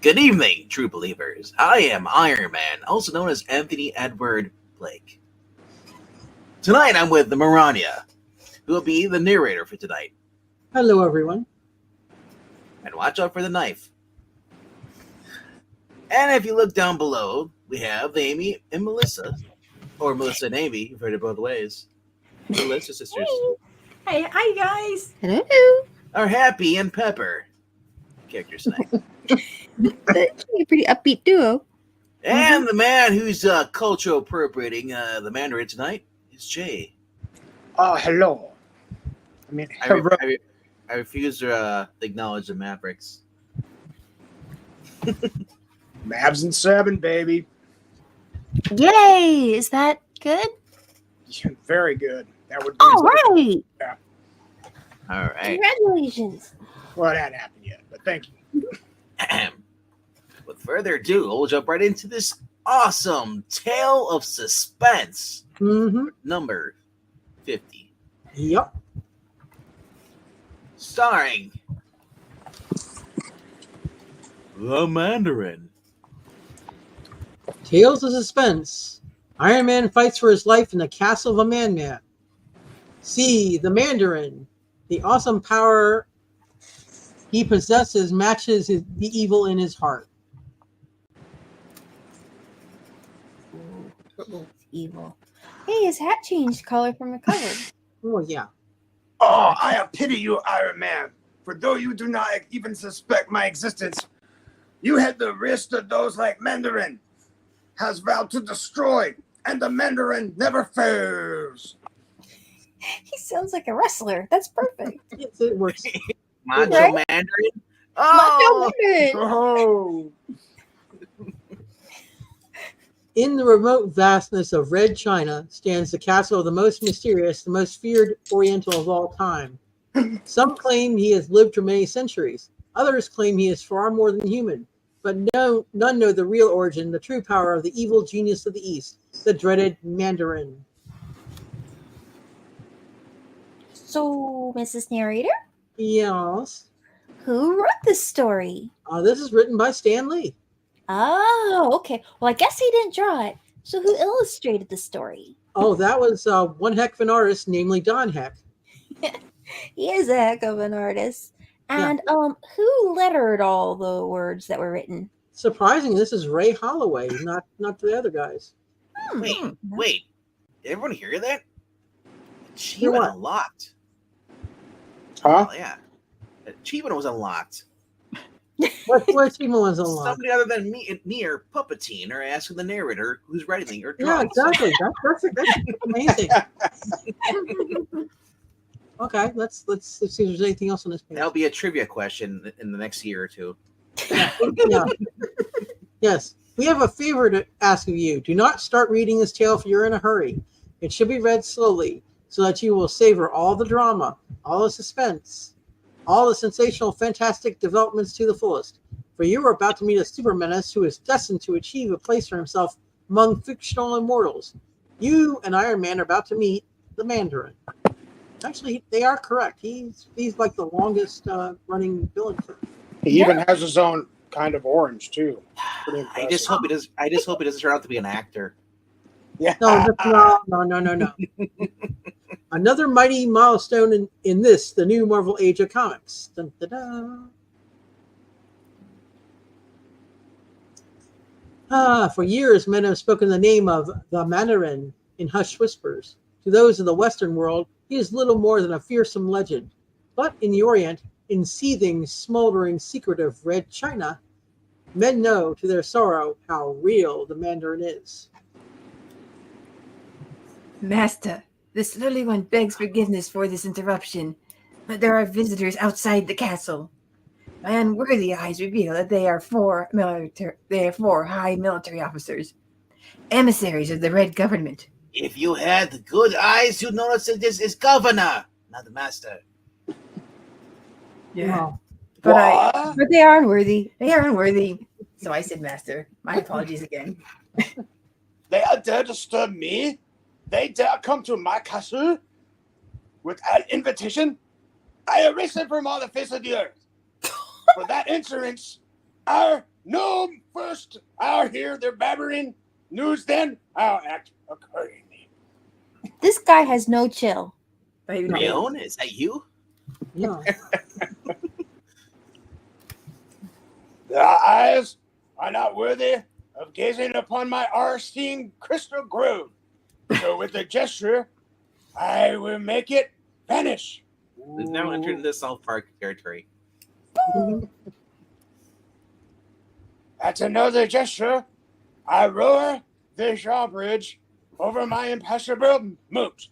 Good evening, true believers. I am Iron Man, also known as Anthony Edward Blake. Tonight I'm with the Marania, who will be the narrator for tonight. Hello, everyone. And watch out for the knife. And if you look down below, we have Amy and Melissa. Or Melissa and Amy, you've heard it both ways. Melissa sisters. Hey. Hi, guys. Hello. Are Happy and Pepper characters tonight. That's a pretty upbeat duo. And the man who's culture appropriating the Mandarin tonight is Jay. Hello. I refuse to acknowledge the Mavericks. Mavs and 7, baby. Yay! Is that good? Very good. That would be All right. All right. Congratulations. Well, that hadn't happened yet, but thank you. With further ado, we'll jump right into this awesome tale of suspense. Number 50. Yep. Starring the Mandarin. Tales of Suspense. Iron Man fights for his life in the castle of a man. C. The Mandarin. The awesome power he possesses matches the evil in his heart. Evil. Hey, his hat changed color from the cover. Oh, yeah. Oh, I pity you, Iron Man. For though you do not even suspect my existence, you had the wrist of those like Mandarin has vowed to destroy, and the Mandarin never fails. He sounds like a wrestler. That's perfect. Yes, it works. Macho Right? Mandarin. Macho Mandarin. Oh, In the remote vastness of Red China stands the castle of the most mysterious, the most feared Oriental of all time. Some claim he has lived for many centuries. Others claim he is far more than human. But none know the real origin, the true power of the evil genius of the East, the dreaded Mandarin. So, Mrs. Narrator, Yes. who wrote this story? This is written by Stan Lee. Oh, okay. Well, I guess he didn't draw it. So, who illustrated the story? Oh, that was one heck of an artist, namely Don Heck. He is a heck of an artist. And who lettered all the words that were written? Surprising, this is Ray Holloway, not the other guys. Wait. Did everyone hear that? She Hear went what? unlocked. huh? Oh, yeah. Achievement was unlocked. What achievement was unlocked? Somebody other than me or Puppeteen are asking the narrator who's writing or Yeah, drawing. exactly. That's amazing. Okay, let's see if there's anything else on this page. That'll be a trivia question in the next year or two. Yeah. Yes. We have a favor to ask of you. Do not start reading this tale if you're in a hurry. It should be read slowly so that you will savor all the drama, all the suspense, all the sensational, fantastic developments to the fullest. For you are about to meet a super menace who is destined to achieve a place for himself among fictional immortals. You and Iron Man are about to meet the Mandarin. Actually, they are correct. He's like the longest running villain. He even has his own kind of orange too. Pretty I impressive. just hope he does. I just hope he doesn't turn out to be an actor. Yeah. No. Another mighty milestone in this, the new Marvel Age of Comics. Dun, dun, dun. For years, men have spoken the name of the Mandarin in hushed whispers. To those in the Western world, he is little more than a fearsome legend. But in the Orient, in seething, smoldering, secretive Red China, men know to their sorrow how real the Mandarin is. Master, this lowly one begs forgiveness for this interruption, but there are visitors outside the castle. My unworthy eyes reveal that they are four high military officers, emissaries of the Red government. If you had the good eyes, you'd notice that this is governor, not the master. Yeah, Wow. but they are unworthy. They are unworthy. So I said, Master. My apologies again. They are dare disturb me? They dare come to my castle without invitation? I erase them from all the face of the earth. For that insolence, our no first, I'll hear their babbling news, then I'll act accordingly. This guy has no chill. Rion, is that you? Yeah. Their eyes are not worthy of gazing upon my arcing crystal grove. So with a gesture, I will make it vanish. We've now entered into South Park territory. At another gesture, I roar the drawbridge over my impassable moat.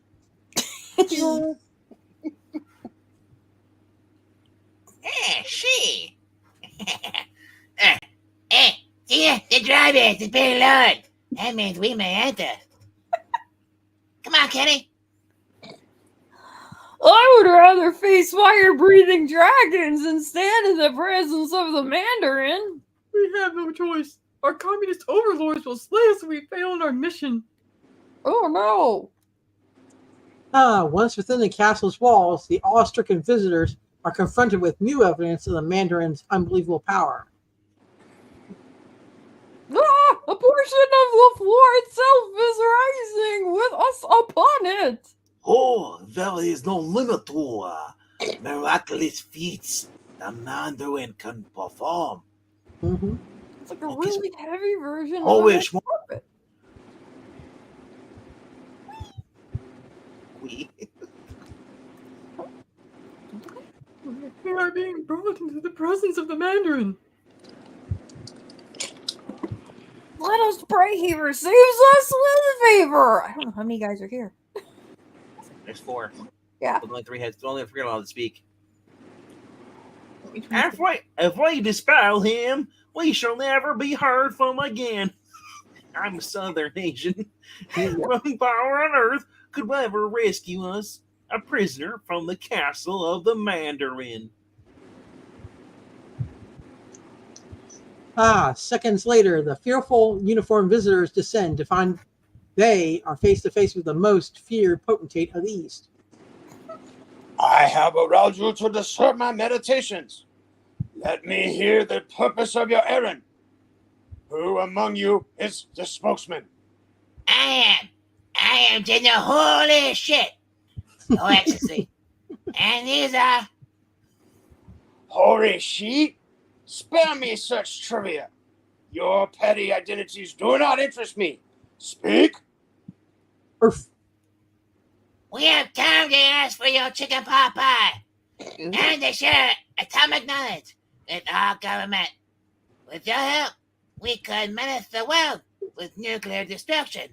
She. See, the drawbridge is very large. That means we may enter. Come on, Kenny. I would rather face fire-breathing dragons than stand in the presence of the Mandarin. We have no choice. Our communist overlords will slay us if we fail in our mission. Oh no! Once within the castle's walls, the awe-stricken visitors are confronted with new evidence of the Mandarin's unbelievable power. Ah! A portion of the floor itself is rising with us upon it! Oh, there is no limit to miraculous feats the Mandarin can perform. Mm-hmm. It's like a really heavy version of Always a carpet. We are being brought into the presence of the Mandarin. Let us pray he receives us with favor. I don't know how many guys are here. There's 4. Yeah. Only 3 heads. Only 3 allowed to speak. If we dispel him, we shall never be heard from again. I'm a Southern Asian. No power on earth could ever rescue us, a prisoner from the castle of the Mandarin. Seconds later, the fearful uniformed visitors descend to find they are face to face with the most feared potentate of the East. I have aroused you to disturb my meditations. Let me hear the purpose of your errand. Who among you is the spokesman? I am General Holy Shit. Your Excellency. And these are... Holy shit! Spare me such trivia. Your petty identities do not interest me. Speak. Oof. We have come to ask for your chicken pot pie. And to share atomic knowledge with our government. With your help, we could menace the world with nuclear destruction.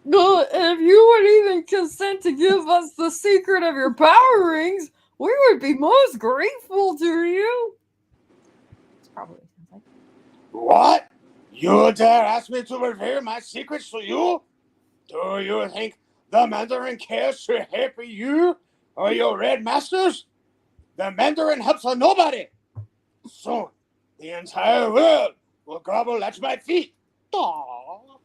If you would even consent to give us the secret of your power rings, we would be most grateful to you. That's probably what it sounds like. What? You dare ask me to reveal my secrets to you? Do you think the Mandarin cares to help you or your red masters? The Mandarin helps on nobody. Soon, the entire world will grovel at my feet. Aww.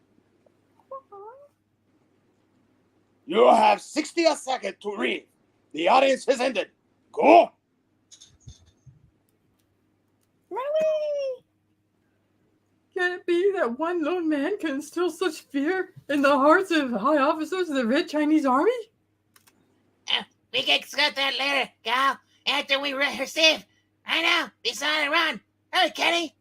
You have 60 seconds to read. The audience has ended. Go. Can it be that one lone man can instill such fear in the hearts of high officers of the Red Chinese Army? We can discuss that later, gal, after we receive. I know, it's on the run. Oh, Kenny.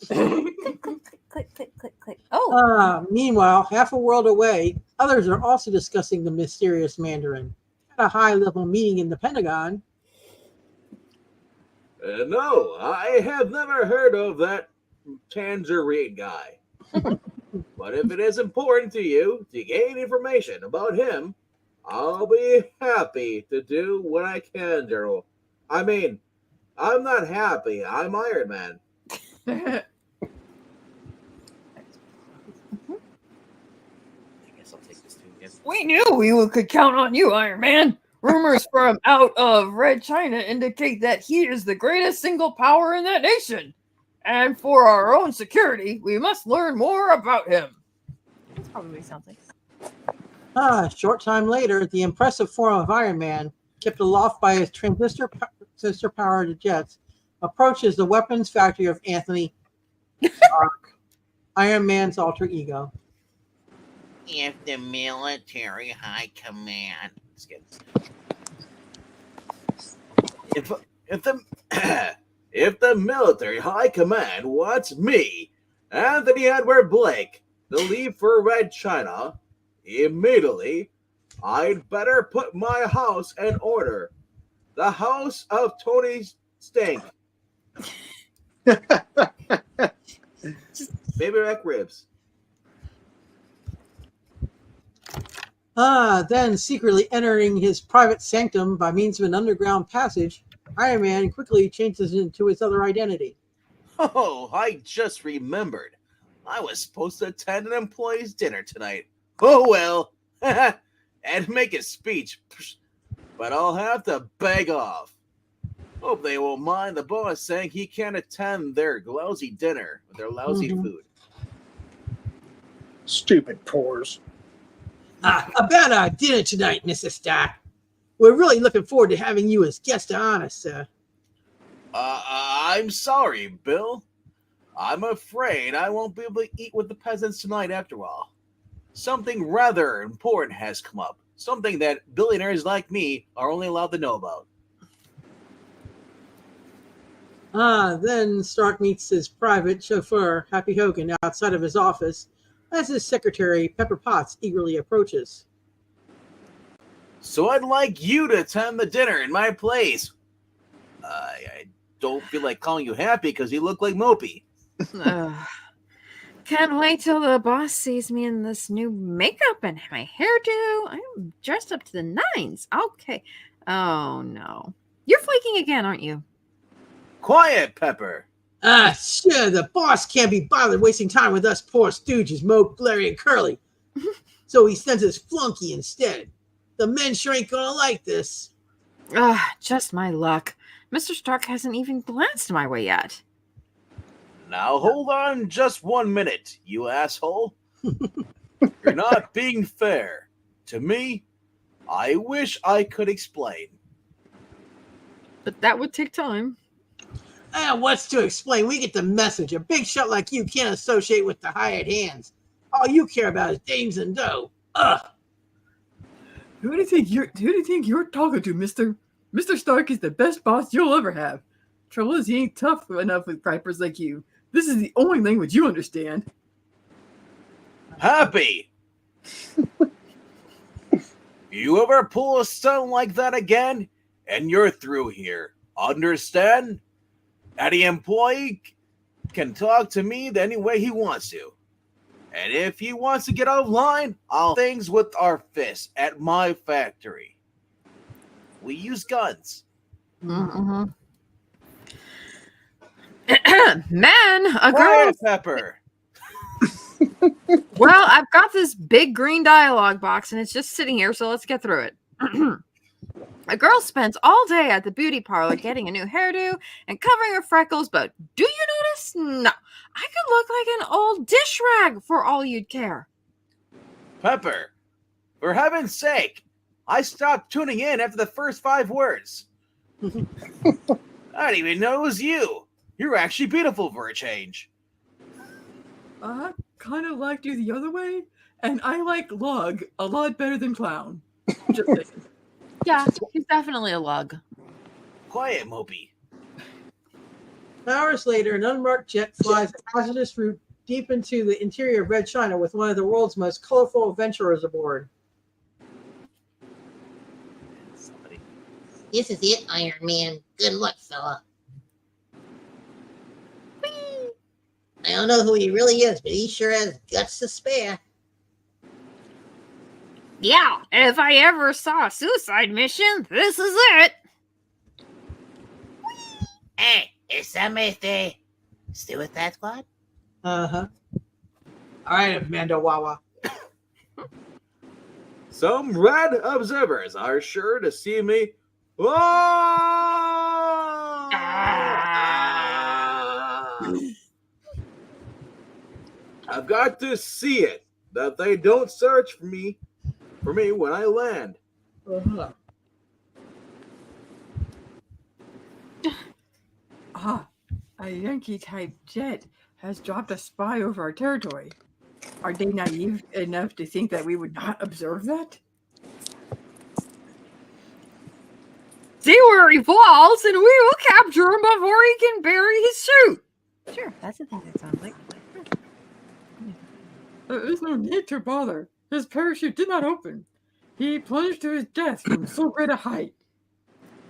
Click, click, click, click. Oh, Meanwhile, half a world away, others are also discussing the mysterious Mandarin. At a high-level meeting in the Pentagon. No, I have never heard of that Tangerine guy. But if it is important to you to gain information about him, I'll be happy to do what I can, Gerald. I mean, I'm not happy. I'm Iron Man. I guess I'll take this too. Yes. We knew we could count on you, Iron Man. Rumors from out of Red China indicate that he is the greatest single power in that nation. And for our own security, we must learn more about him. That's probably what it sounds like. A short time later, the impressive form of Iron Man, kept aloft by his transistor-powered jets, approaches the weapons factory of Anthony Stark, Iron Man's alter ego. If the military high command, If the if the military high command wants me, Anthony Edward Blake, to leave for Red China immediately, I'd better put my house in order. The house of Tony Stank. Baby back ribs. Then secretly entering his private sanctum by means of an underground passage, Iron Man quickly changes into his other identity. Oh, I just remembered. I was supposed to attend an employee's dinner tonight. Oh well. And make a speech. But I'll have to beg off. Hope they won't mind the boss saying he can't attend their lousy dinner with their lousy food. Stupid pores. About our dinner tonight, Mrs. Stark. We're really looking forward to having you as guest of honor, sir. I'm sorry, Bill. I'm afraid I won't be able to eat with the peasants tonight after all. Something rather important has come up. Something that billionaires like me are only allowed to know about. Then Stark meets his private chauffeur, Happy Hogan, outside of his office as his secretary, Pepper Potts, eagerly approaches. So I'd like you to attend the dinner in my place. I don't feel like calling you Happy because you look like Mopey. Can't wait till the boss sees me in this new makeup and my hairdo. I'm dressed up to the nines. Okay. Oh, no. You're flaking again, aren't you? Quiet, Pepper. Sure, the boss can't be bothered wasting time with us poor stooges, Mope, Larry, and Curly. So he sends his flunky instead. The men sure ain't gonna like this. Just my luck. Mr. Stark hasn't even glanced my way yet. Now hold on just 1 minute, you asshole. You're not being fair. To me, I wish I could explain. But that would take time. What's to explain? We get the message. A big shot like you can't associate with the hired hands. All you care about is dames and dough. Who do you think you're talking to, Mister? Mr. Stark is the best boss you'll ever have. Trouble is, he ain't tough enough with gripers like you. This is the only language you understand. Happy! You ever pull a stunt like that again, and you're through here. Understand? Any employee can talk to me any way he wants to. And if he wants to get out of line, I'll things with our fists at my factory. We use guns. Mm-hmm. Man, a girl. Quiet, Pepper. Well, I've got this big green dialogue box and it's just sitting here, so let's get through it. A girl spends all day at the beauty parlor getting a new hairdo and covering her freckles, but do you notice? No. I could look like an old dish rag for all you'd care. Pepper, for heaven's sake, I stopped tuning in after the first 5 words. I didn't even know it was you. You're actually beautiful for a change. I kind of liked you the other way, and I like Lug a lot better than Clown. Just saying. Yeah, he's definitely a lug. Quiet, Mopey. Hours later, an unmarked jet flies a hazardous route deep into the interior of Red China with one of the world's most colorful adventurers aboard. This is it, Iron Man. Good luck, fella. I don't know who he really is, but he sure has guts to spare. Yeah, if I ever saw a suicide mission, this is it. Hey, is somebody still with that squad? Uh-huh. All right, Amanda Wawa. Some red observers are sure to see me. I've got to see it, that they don't search for me when I land. Aha! A Yankee-type jet has dropped a spy over our territory. Are they naive enough to think that we would not observe that? See where he falls, and we will capture him before he can bury his suit. Sure, that's the thing that sounds like. There is no need to bother. His parachute did not open. He plunged to his death from so great a height.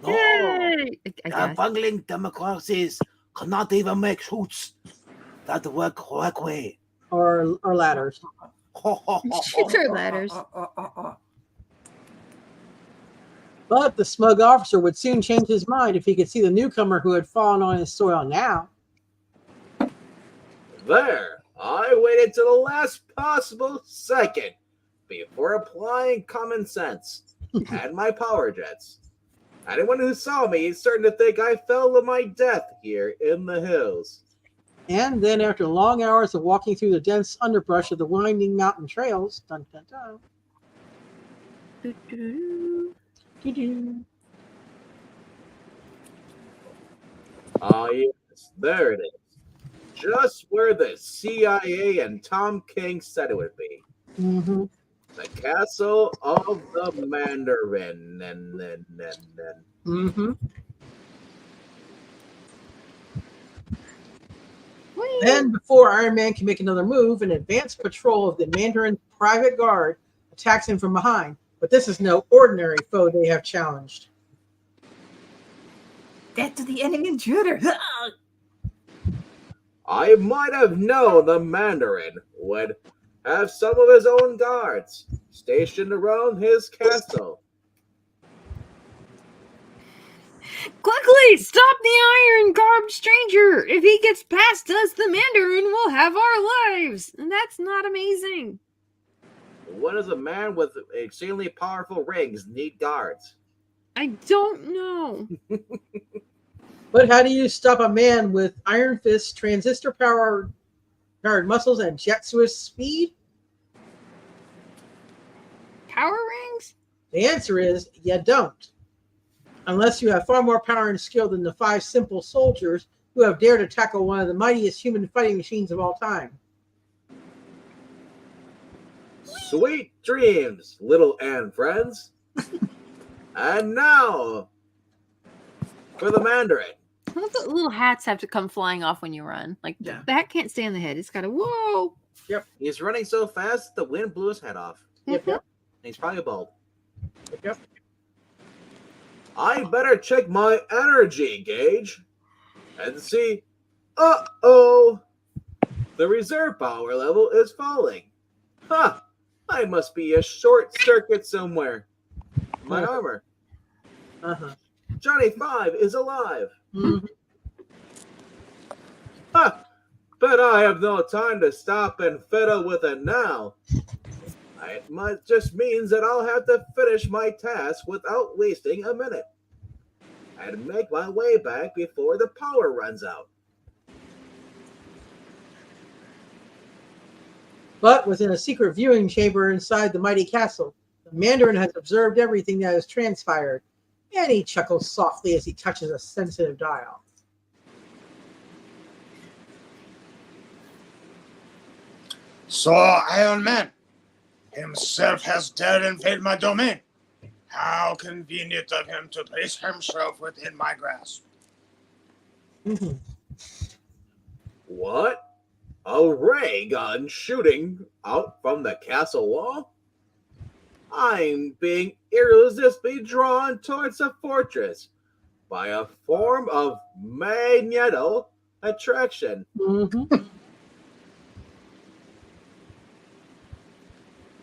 No, Yay! I the guess. bungling democracies cannot even make suits that work correctly. or ladders. Shoots or ladders. But the smug officer would soon change his mind if he could see the newcomer who had fallen on his soil now. There, I waited till the last possible second before applying common sense and my power jets. Anyone who saw me is certain to think I fell to my death here in the hills. And then, after long hours of walking through the dense underbrush of the winding mountain trails, dun, dun, dun, doo-doo. Ah, yes, there it is. Just where the CIA and Tom King said it would be. Mhm. The castle of the Mandarin. Mhm. Then, before Iron Man can make another move, an advanced patrol of the Mandarin private guard attacks him from behind. But this is no ordinary foe they have challenged. Death to the enemy intruder. I might have known the Mandarin would have some of his own guards stationed around his castle. Quickly, stop the iron-garbed stranger! If he gets past us, the Mandarin will have our lives! And that's not amazing. What does a man with extremely powerful rings need guards? I don't know. But how do you stop a man with iron fists, transistor-powered muscles, and jet Swiss speed? Power rings? The answer is you don't. Unless you have far more power and skill than the 5 simple soldiers who have dared to tackle one of the mightiest human fighting machines of all time. Sweet dreams, little and friends. And now for the Mandarin. What the little hats have to come flying off when you run? Like, Yeah. the hat can't stay on the head. It's got to, whoa! He's running so fast the wind blew his head off. Yep, yep, He's probably bald. yep. I better check my energy gauge and see. Uh-oh! The reserve power level is falling. Huh! I must be a short circuit somewhere. My armor. Uh-huh. Johnny 5 is alive. Mhm. Huh! But I have no time to stop and fiddle with it now. It just means that I'll have to finish my task without wasting a minute and make my way back before the power runs out. But within a secret viewing chamber inside the mighty castle, the Mandarin has observed everything that has transpired, and he chuckles softly as he touches a sensitive dial. So Iron Man himself has dared invade my domain. How convenient of him to place himself within my grasp. Mhm. What? A ray gun shooting out from the castle wall? I'm being irresistibly drawn towards the fortress by a form of magneto attraction. Mhm.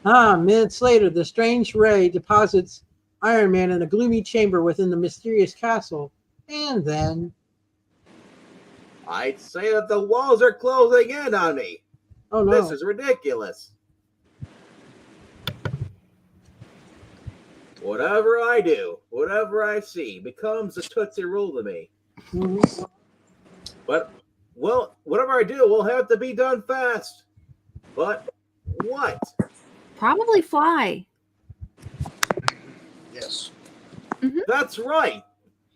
Minutes later, the strange ray deposits Iron Man in a gloomy chamber within the mysterious castle, and then, I'd say that the walls are closing in on me. oh no! This is ridiculous. Whatever I do, whatever I see, becomes a Tootsie Roll to me. Mhm. But, well, whatever I do will have to be done fast. But what? Probably fly. Yes. That's right.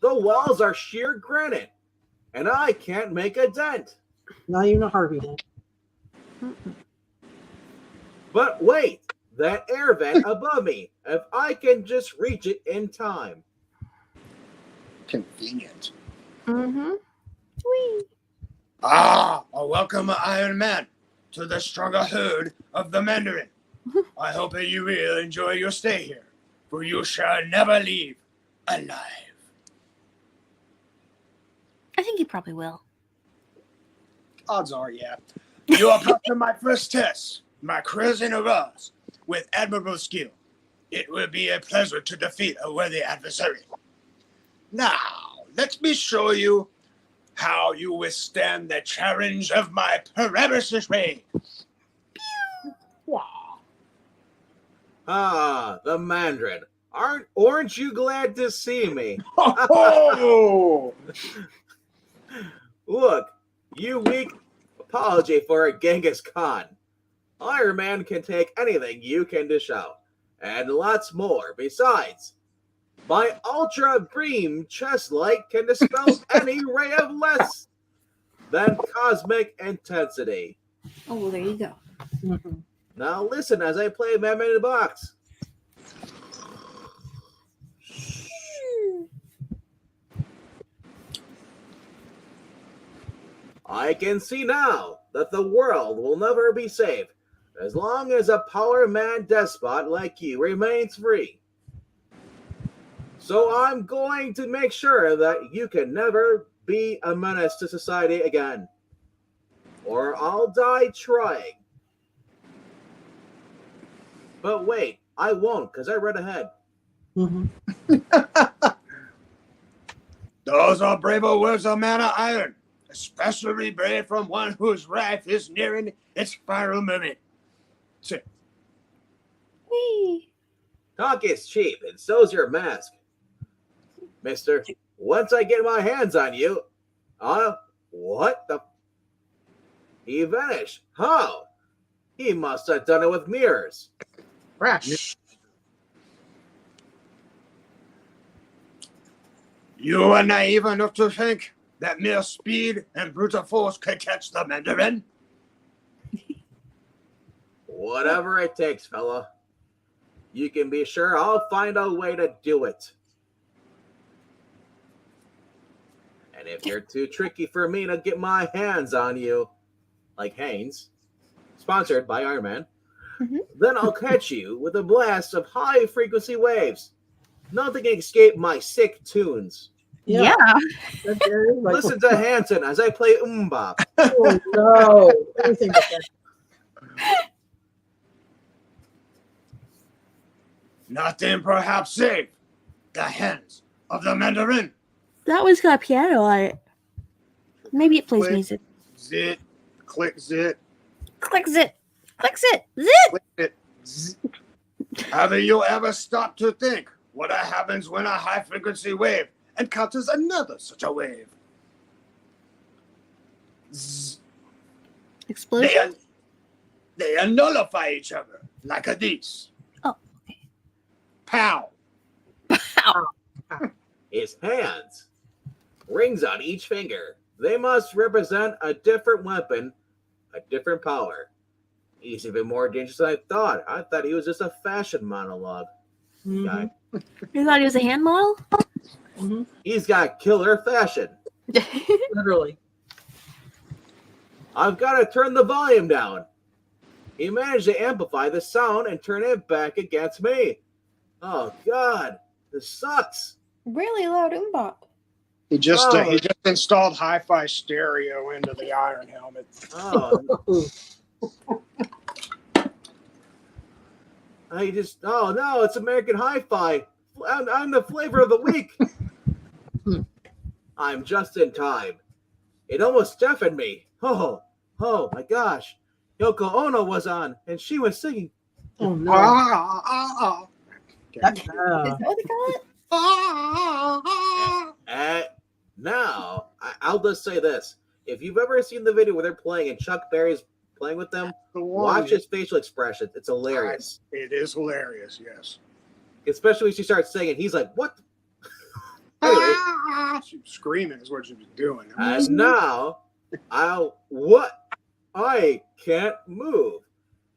The walls are sheer granite. and I can't make a dent. Not even a Harvey dent. But wait, that air vent above me, if I can just reach it in time. Convenient. Mm-hmm. Whee. Welcome, Iron Man, to the stronghold of the Mandarin. I hope that you will enjoy your stay here, for you shall never leave alive. I think you probably will. Odds are, yeah. You are passing my first test, my cruising arose, with admirable skill. It will be a pleasure to defeat a worthy adversary. Now, let me show you how you withstand the challenge of my paralysis ray. Wow. Ah, the Mandarin. Aren't you glad to see me? Oh! Look, you weak apology for a Genghis Khan. Iron Man can take anything you can dish out, and lots more. Besides, my ultra beam chest light can dispel any ray of less than cosmic intensity. Oh, well, there you go. Mhm. Now listen as I play Man in the Box. I can see now that the world will never be safe as long as a power man despot like you remains free. So I'm going to make sure that you can never be a menace to society again. Or I'll die trying. But wait, I won't, because I read ahead. Mhm. Those are brave words of man of iron, especially brave from one whose wrath is nearing its final moment. Whee. Talk is cheap, and so's your mask. Mister, once I get my hands on you, what the? He vanished. How? He must have done it with mirrors. Crash. You are naive enough to think that mere speed and brute force could catch the Mandarin? Whatever it takes, fella. You can be sure I'll find a way to do it. And if you're too tricky for me to get my hands on you, like Haynes, sponsored by Iron Man, then I'll catch you with a blast of high-frequency waves. Nothing can escape my sick tunes. Yeah. That there is like, Listen to Hanson as I play Bop. oh no. Everything but that. Nothing perhaps save the hands of the Mandarin. That one's got a piano on it. Maybe it plays Click. music. Zit, click, zit, Click zit. Click zit. Zit. click it. Zzz. Have you ever stopped to think what happens when a high-frequency wave encounters another such a wave? Zzz. Explosion. They nullify each other like a these. Oh, okay. Pow. Pow. His hands. Rings on each finger. They must represent a different weapon, a different power. He's even more dangerous than I thought. I thought he was just a fashion monologue guy. You thought he was a hand model? He's got killer fashion. Literally. I've got to turn the volume down. He managed to amplify the sound and turn it back against me. Oh, God. This sucks. Really loud bop. He just Oh. he just installed hi-fi stereo into the iron helmet. Oh, oh no, it's American Hi-Fi. I'm the flavor of the week. I'm just in time. It almost deafened me. Oh my gosh. Yoko Ono was on, and she was singing. Oh no. That, Is that what they call it? Now, I'll just say this. If you've ever seen the video where they're playing and Chuck Berry's playing with them, watch his facial expression. It's hilarious. It is hilarious, yes. Especially when she starts singing. He's like, what? Anyway, She's screaming is what she was doing. and now, I can't move.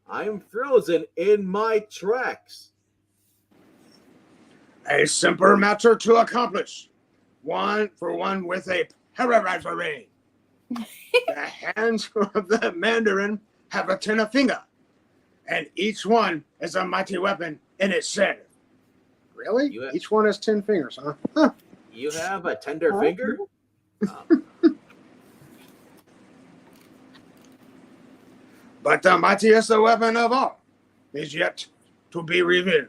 I'm frozen in my tracks. A simple matter to accomplish. One for one with a parariflery. The hands of the Mandarin have a 10 finger, and each one is a mighty weapon in itself. Really? Each one has 10 fingers, huh? You have a tender finger? But the mightiest weapon of all is yet to be revealed.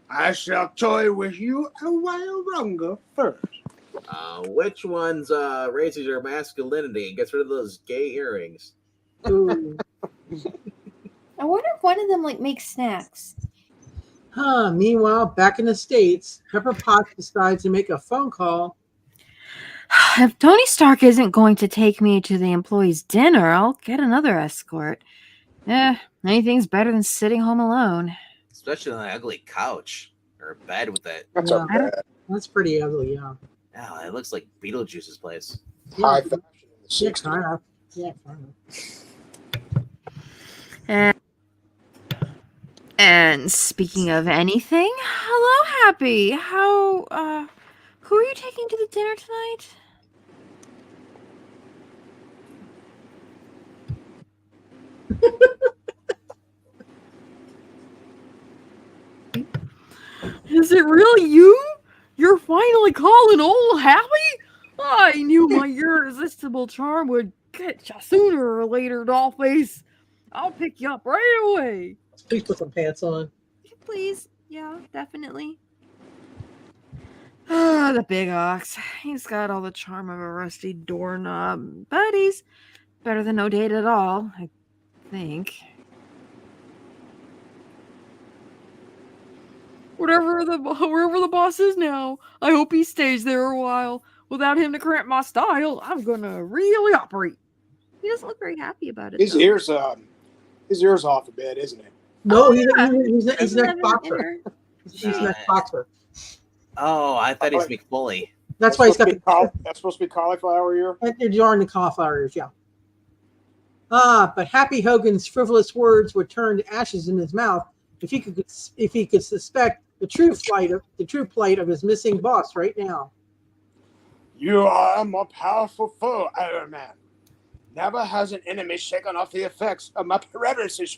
I shall toy with you a while longer first. Which one's raises your masculinity and gets rid of those gay earrings? Ooh. I wonder if one of them like makes snacks. Meanwhile, back in the States, Pepper Potts decides to make a phone call. If Tony Stark isn't going to take me to the employees' dinner, I'll get another escort. Anything's better than sitting home alone. Especially on an ugly couch or bed with that. That's Yeah. a bad That's pretty ugly, yeah. Oh, it looks like Beetlejuice's place. high fashion in the Yeah, 60s. kind of. Yeah, kind of. And speaking of anything, hello, Happy. Who are you taking to the dinner tonight? Is it really you? You're finally calling old Happy? I knew my irresistible charm would get you sooner or later, Dollface. I'll pick you up right away. Please put some pants on. Please. Yeah, definitely. Ah, the big ox. He's got all the charm of a rusty doorknob, but he's better than no date at all, I think. Wherever the boss is now, I hope he stays there a while. Without him to cramp my style, I'm gonna really operate. He doesn't look very happy about it. His though. ears off a bit, isn't it? No, Oh, he's yeah. next boxer. He's next boxer. Oh, I thought he's McFoley. That's why he's got That's supposed to be cauliflower ear. They're jarring the cauliflower ears, yeah. But Happy Hogan's frivolous words would turn to ashes in his mouth if he could suspect the true plight of his missing boss right now. You are a more powerful foe, Iron Man. Never has an enemy shaken off the effects of my paralysis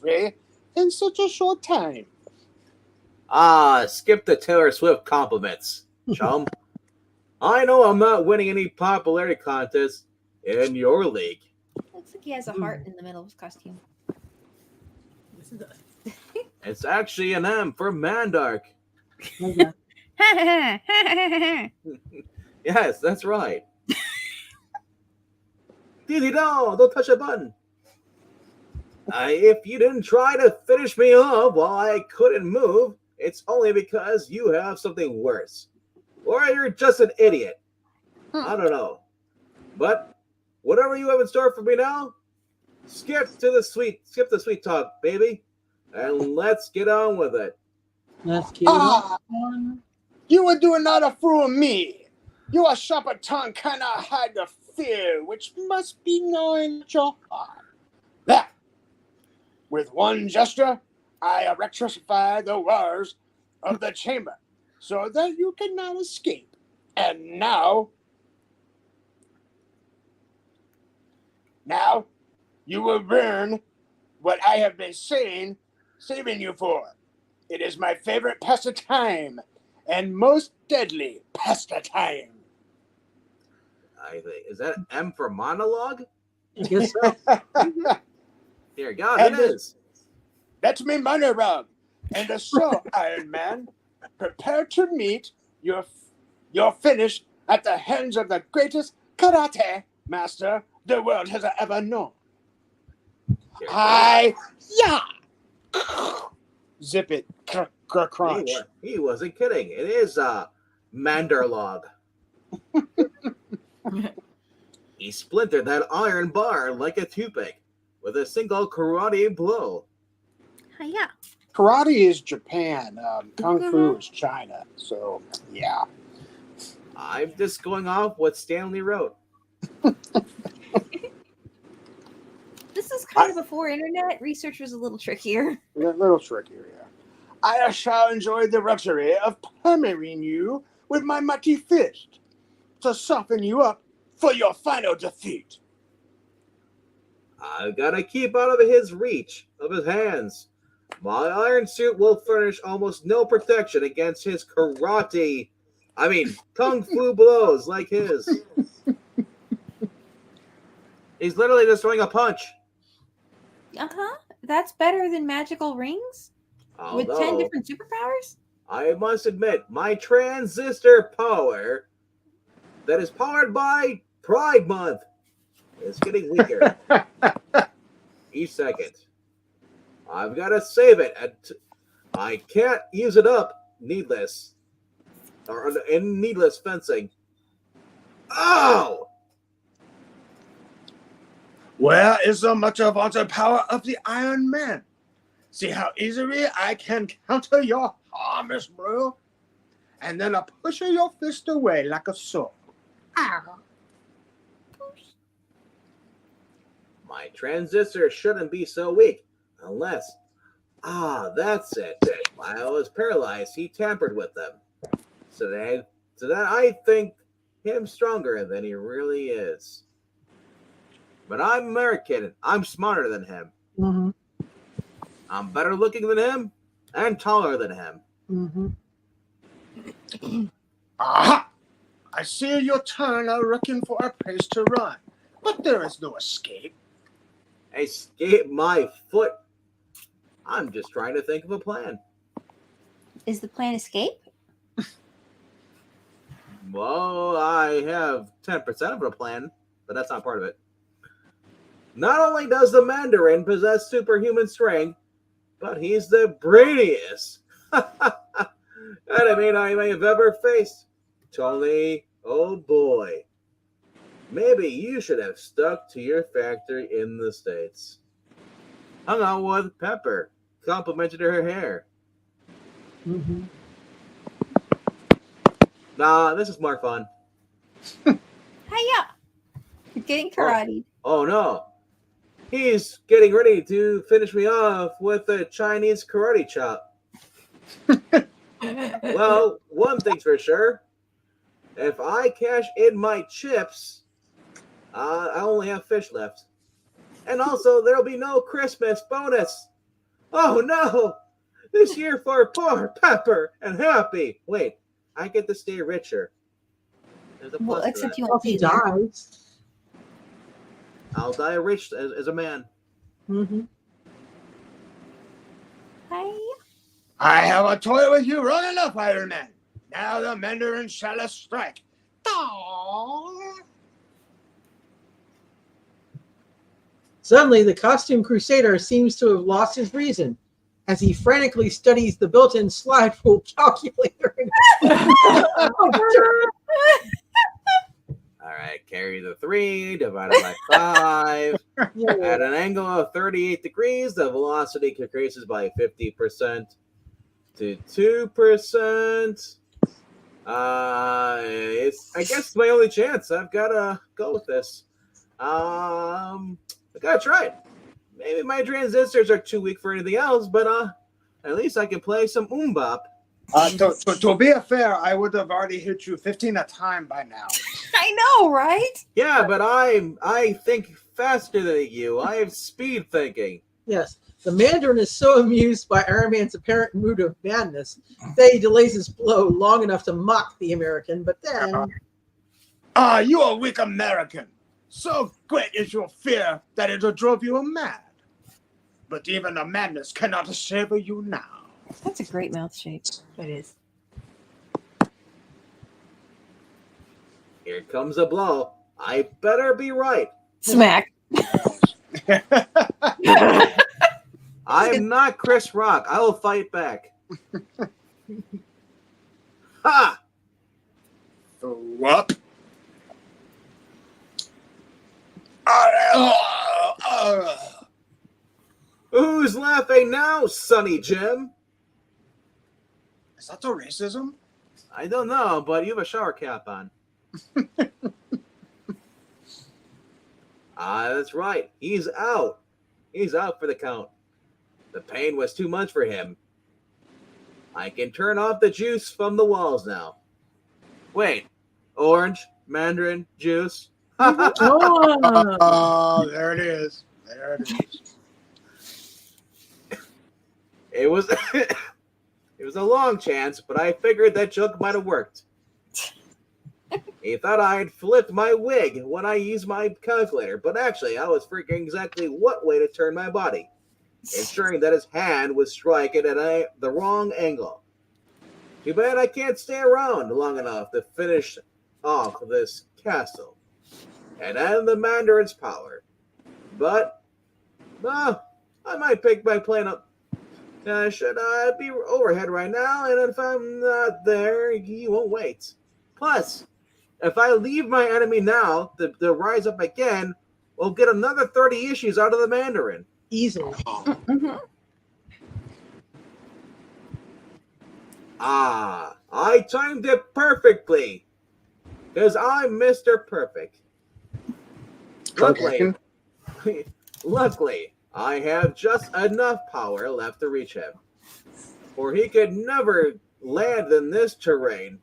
in such a short time. Skip the Taylor Swift compliments, chum. I know I'm not winning any popularity contests in your league. Looks like he has a heart in the middle of his costume. It's actually an M for Mandark. Okay. Yes, that's right. Diddy, no, don't touch a button. If you didn't try to finish me off while I couldn't move, it's only because you have something worse. Or you're just an idiot. I don't know. But whatever you have in store for me now, skip the sweet talk, baby. And let's get on with it. Let's get on. You are doing not a fool of me. Your sharper tongue cannot hide the fear which must be gnawing at your heart. That, with one gesture, I electrify the walls of the chamber so that you cannot escape. And now you will learn what I have been saving you for. It is my favorite pastime and most deadly pastime. I think is that M for monologue? I guess so. Here, God, And it is. That's me monologue. And so, Iron Man, prepare to meet your finish at the hands of the greatest karate master the world has ever known. Zip it, crunch. He wasn't kidding. It is Mandarlog. He splintered that iron bar like a toothpick with a single karate blow. Yeah. Karate is Japan. Kung Fu is China. So, yeah. I'm just going off what Stanley wrote. This is kind of before internet. Research was a little trickier. A little trickier, yeah. I shall enjoy the luxury of hammering you with my mighty fist to soften you up for your final defeat. I've got to keep out of his reach of his hands. My iron suit will furnish almost no protection against his kung fu blows like his. He's literally just throwing a punch. That's better than magical rings with 10 different superpowers. I must admit, my transistor power that is powered by Pride Month is getting weaker each second. I've got to save it. I can't use it up needless or in needless fencing. Oh! Where is so much of the power of the Iron Man? See how easily I can counter your harmless blow? And then I push your fist away like a sword. Ow. My transistor shouldn't be so weak unless... that's it. While I was paralyzed, he tampered with them. So that I think him stronger than he really is. But I'm American. I'm smarter than him. Mm-hmm. I'm better looking than him and taller than him. Mm-hmm. Aha! I see your turn are looking for a place to run, but there is no escape. Escape my foot. I'm just trying to think of a plan. Is the plan escape? Well, I have 10% of a plan, but that's not part of it. Not only does the Mandarin possess superhuman strength, but he's the brainiest enemy I may have ever faced. Tony, oh boy. Maybe you should have stuck to your factory in the States. Hung out with Pepper, complimented her hair. Mm-hmm. Nah, this is more fun. Hiya! You're getting karate. Oh no. He's getting ready to finish me off with a Chinese karate chop. Well, one thing's for sure. If I cash in my chips, I only have fish left. And also, there'll be no Christmas bonus. Oh no! This year for poor Pepper and Happy. Wait, I get to stay richer. There's a plus Well, to except that. you Well, won't if he be there. dies. I'll die rich as a man. Mm-hmm. Hiya. I have a toy with you long enough, Iron Man. Now the Mandarin shall strike. Suddenly, the costume crusader seems to have lost his reason as he frantically studies the built-in slide rule calculator. All right, carry the 3 divided by 5. At an angle of 38 degrees, the velocity increases by 50% to 2%. I guess it's my only chance. I've got to go with this. I got to try it. Maybe my transistors are too weak for anything else, but at least I can play some bop. To be fair, I would have already hit you 15 a time by now. I know, right? Yeah, but I think faster than you. I have speed thinking. Yes. The Mandarin is so amused by Iron Man's apparent mood of madness that he delays his blow long enough to mock the American, but then... You a weak American. So great is your fear that it'll drove you mad. But even the madness cannot save you now. That's a great mouth shape. It is. Here comes a blow. I better be right. Smack. I'm not Chris Rock. I will fight back. Ha! What? Who's laughing now, Sonny Jim? Is that a racism? I don't know, but you have a shower cap on. That's right. He's out. He's out for the count. The pain was too much for him. I can turn off the juice from the walls now. Wait, orange, Mandarin, juice. Oh, Oh, there it is. There it is. It was it was a long chance, but I figured that joke might have worked. He thought I had flipped my wig when I used my calculator, but actually I was figuring exactly what way to turn my body, ensuring that his hand would strike it at the wrong angle. Too bad I can't stay around long enough to finish off this castle and end the Mandarin's power. But, I might pick my plane up. Should I be overhead right now? And if I'm not there, he won't wait. Plus, if I leave my enemy now to rise up again, we'll get another 30 issues out of the Mandarin. easily. I timed it perfectly. Because I'm Mr. Perfect. Luckily, I have just enough power left to reach him. For he could never land in this terrain.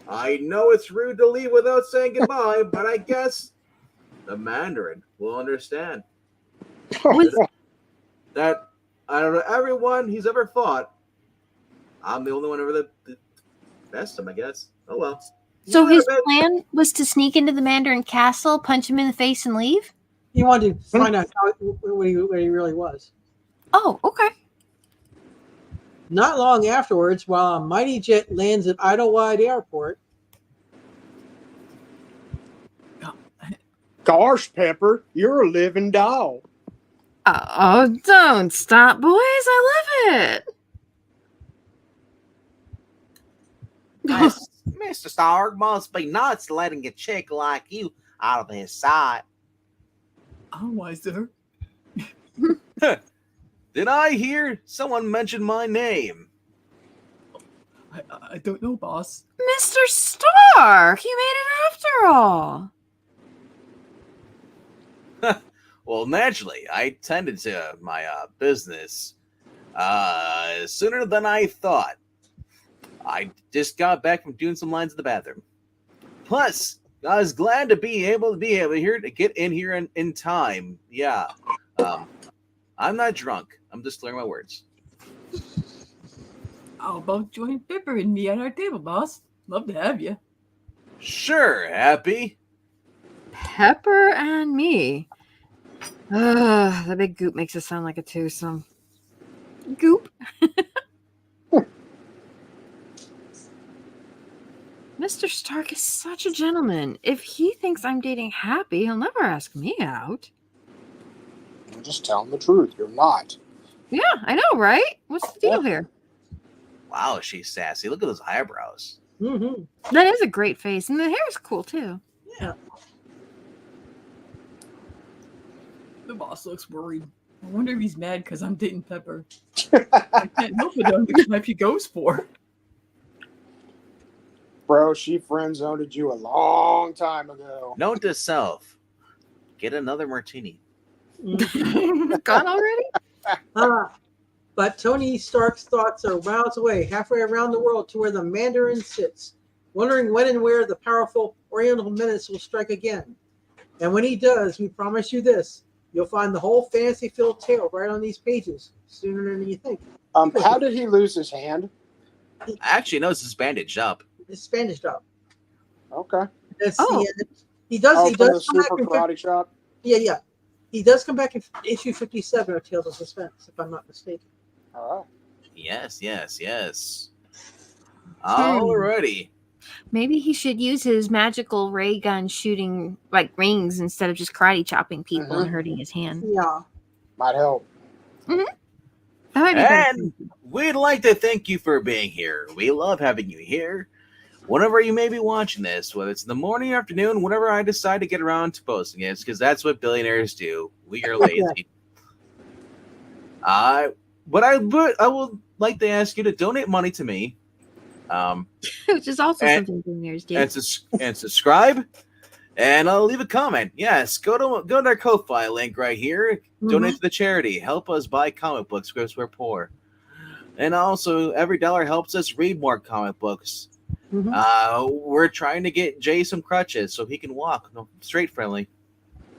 I know it's rude to leave without saying goodbye, but I guess the Mandarin will understand. That out of everyone he's ever fought, I'm the only one ever that best him, I guess. Oh well. So his plan was to sneak into the Mandarin castle, punch him in the face, and leave? He wanted to find out what he really was. Oh, okay. Not long afterwards, while a mighty jet lands at Idlewild Airport, Gosh, Pepper, you're a living doll. Oh, don't stop, boys. I love it. Mr. Stark must be nuts letting a chick like you out of his sight. Oh, why, sir? Did I hear someone mention my name? I don't know, boss. Mr. Stark, you made it after all. Well, naturally, I tended to my business sooner than I thought. I just got back from doing some lines in the bathroom. Plus, I was glad to be able here to get in here in time. Yeah. I'm not drunk. I'm just clearing my words. How about join Pepper and me at our table, boss? Love to have you. Sure, Happy. Pepper and me. The big goop makes it sound like a twosome. Goop. Mr. Stark is such a gentleman. If he thinks I'm dating Happy, he'll never ask me out. I'm just telling the truth. You're not. Yeah, I know, right? What's the deal here? Wow, she's sassy. Look at those eyebrows. mm-hmm. That is a great face, and the hair is cool too. Yeah. The boss looks worried. I wonder if he's mad because I'm dating Pepper. I can't help it. I'm the type he goes for. Bro, she friend-zoned you a long time ago. Note to self: get another martini. Gone already? But Tony Stark's thoughts are miles away, halfway around the world to where the Mandarin sits, wondering when and where the powerful Oriental menace will strike again. And when he does, we promise you this: you'll find the whole fantasy-filled tale right on these pages, sooner than you think. How did he lose his hand? Actually, no, this is bandaged up. It's bandaged up. Okay. That's Oh. the end. He does. Oh, He from the does come back. Super Karate Chop? Yeah. He does come back in issue 57 of Tales of Suspense, if I'm not mistaken. All right. Yes. Alrighty. Maybe he should use his magical ray gun shooting like rings instead of just karate chopping people and hurting his hand. Yeah. Might help. That might be better. And we'd like to thank you for being here. We love having you here. Whenever you may be watching this, whether it's in the morning or afternoon, whenever I decide to get around to posting it, because that's what billionaires do. We are lazy. But I would like to ask you to donate money to me Which is also and- something boomers do. and subscribe. And I'll leave a comment. Yes, go to our Ko-Fi link right here. Donate to the charity. Help us buy comic books because we're poor. And also, every dollar helps us read more comic books. We're trying to get Jay some crutches so he can walk straight friendly.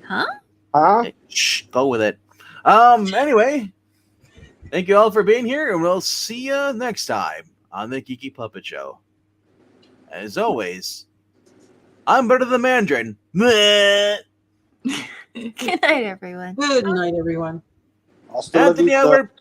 Huh? Shh, go with it. Anyway, thank you all for being here, and we'll see you next time on the Geeky Puppet Show. As always, I'm better than Mandarin. Good night, everyone. Good night, everyone. Hasta la Anthony vista. Albert